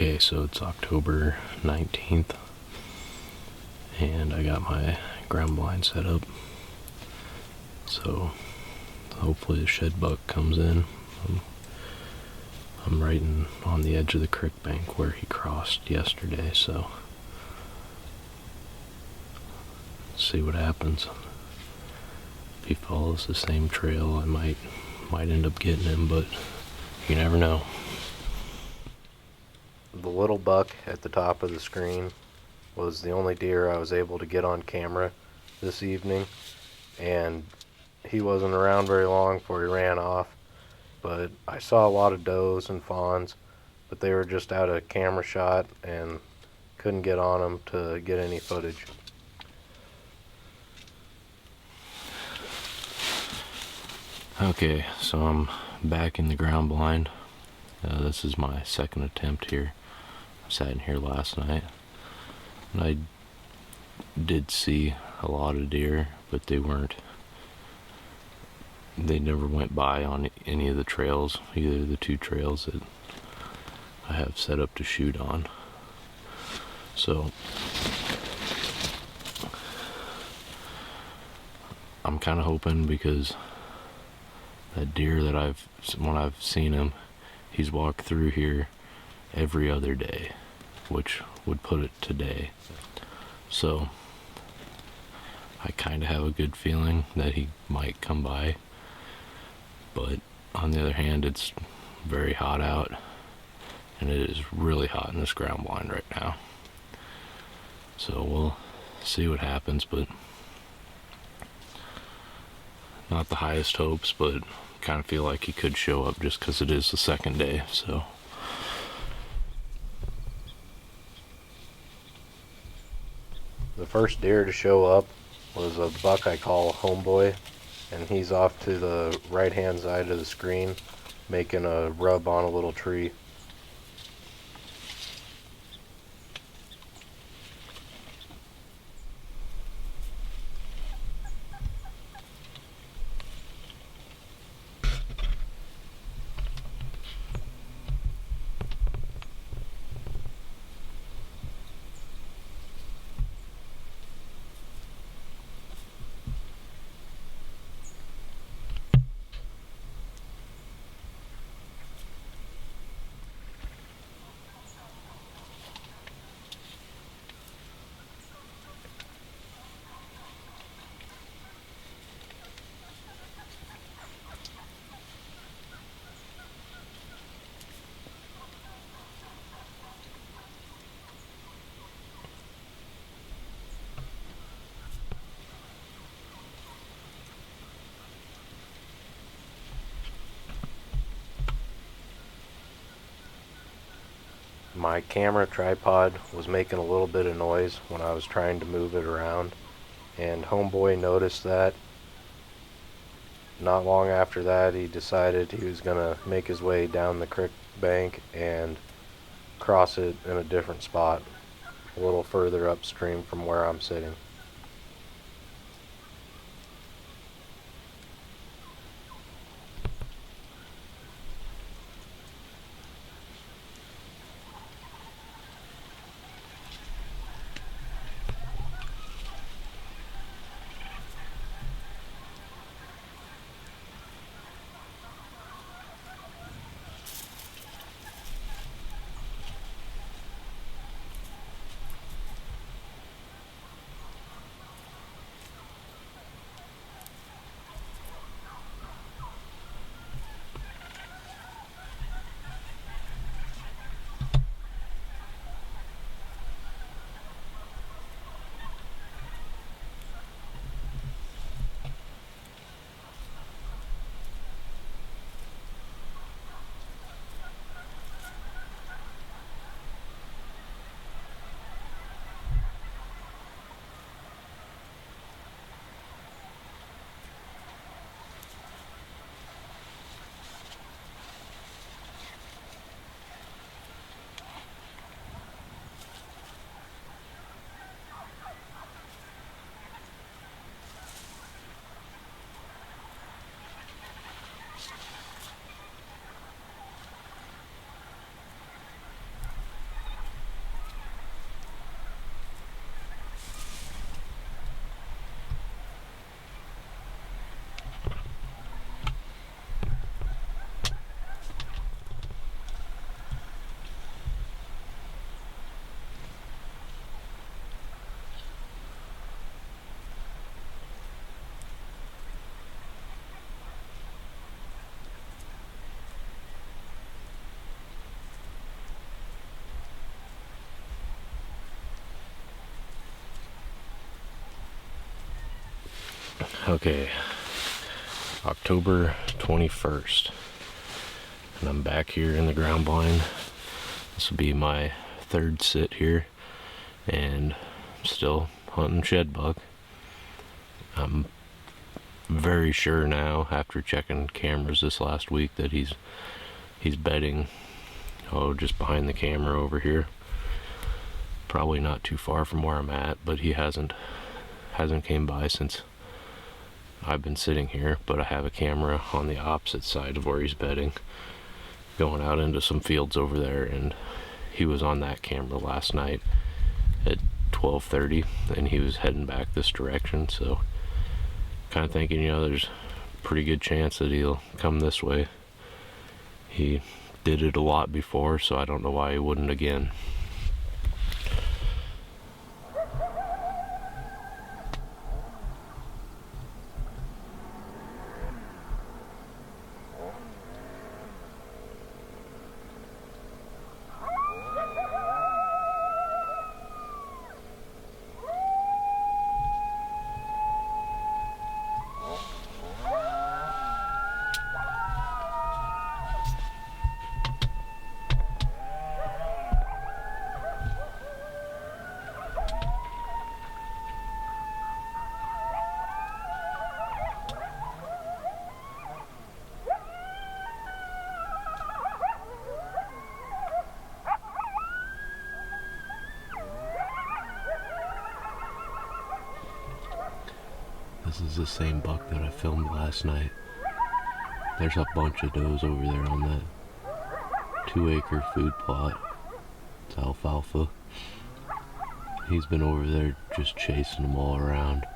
Okay, so it's October 19th, and I got my ground blind set up, so hopefully the shed buck comes in. I'm right on the edge of the creek bank where he crossed yesterday, so see what happens. If he follows the same trail, I might end up getting him, but you never know. The little buck at the top of the screen was the only deer I was able to get on camera this evening, and he wasn't around very long before he ran off. But I saw a lot of does and fawns, but they were just out of camera shot and couldn't get on them to get any footage. Okay, so I'm back in the ground blind. This is my second attempt here. I sat in here last night, and I did see a lot of deer, but they never went by on any of the trails, either of the two trails that I have set up to shoot on. So I'm kind of hoping, because that deer that when I've seen him, he's walked through here every other day, which would put it today. So I kind of have a good feeling that he might come by, but on the other hand, it's very hot out, and it is really hot in this ground blind right now. So we'll see what happens, but not the highest hopes, but kind of feel like he could show up just because it is the second day. So the first deer to show up was a buck I call Homeboy, and he's off to the right hand side of the screen making a rub on a little tree. My camera tripod was making a little bit of noise when I was trying to move it around, and Homeboy noticed that. Not long after that, he decided he was going to make his way down the creek bank and cross it in a different spot, a little further upstream from where I'm sitting. Okay, October 21st, and I'm back here in the ground blind. This will be my third sit here, and I'm still hunting shed buck. I'm very sure now, after checking cameras this last week, that he's bedding, just behind the camera over here. Probably not too far from where I'm at, but he hasn't came by since I've been sitting here. But I have a camera on the opposite side of where he's bedding, going out into some fields over there, and he was on that camera last night at 12:30, and he was heading back this direction. So kind of thinking, there's a pretty good chance that he'll come this way. He did it a lot before, so I don't know why he wouldn't again. This is the same buck that I filmed last night. There's a bunch of does over there on that 2-acre food plot. It's alfalfa. He's been over there just chasing them all around.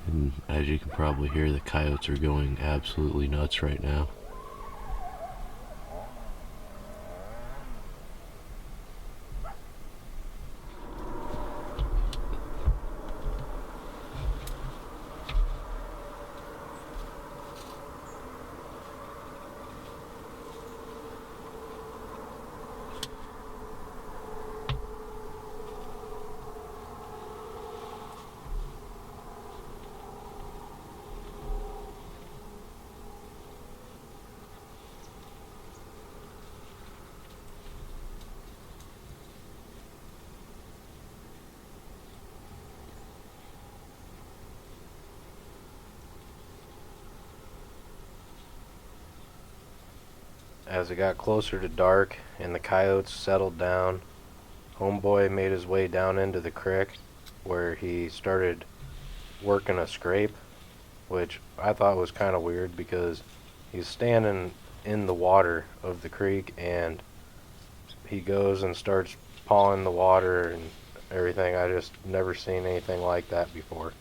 And as you can probably hear, the coyotes are going absolutely nuts right now. As it got closer to dark and the coyotes settled down, Homeboy made his way down into the creek where he started working a scrape, which I thought was kind of weird because he's standing in the water of the creek and he goes and starts pawing the water and everything. I just never seen anything like that before.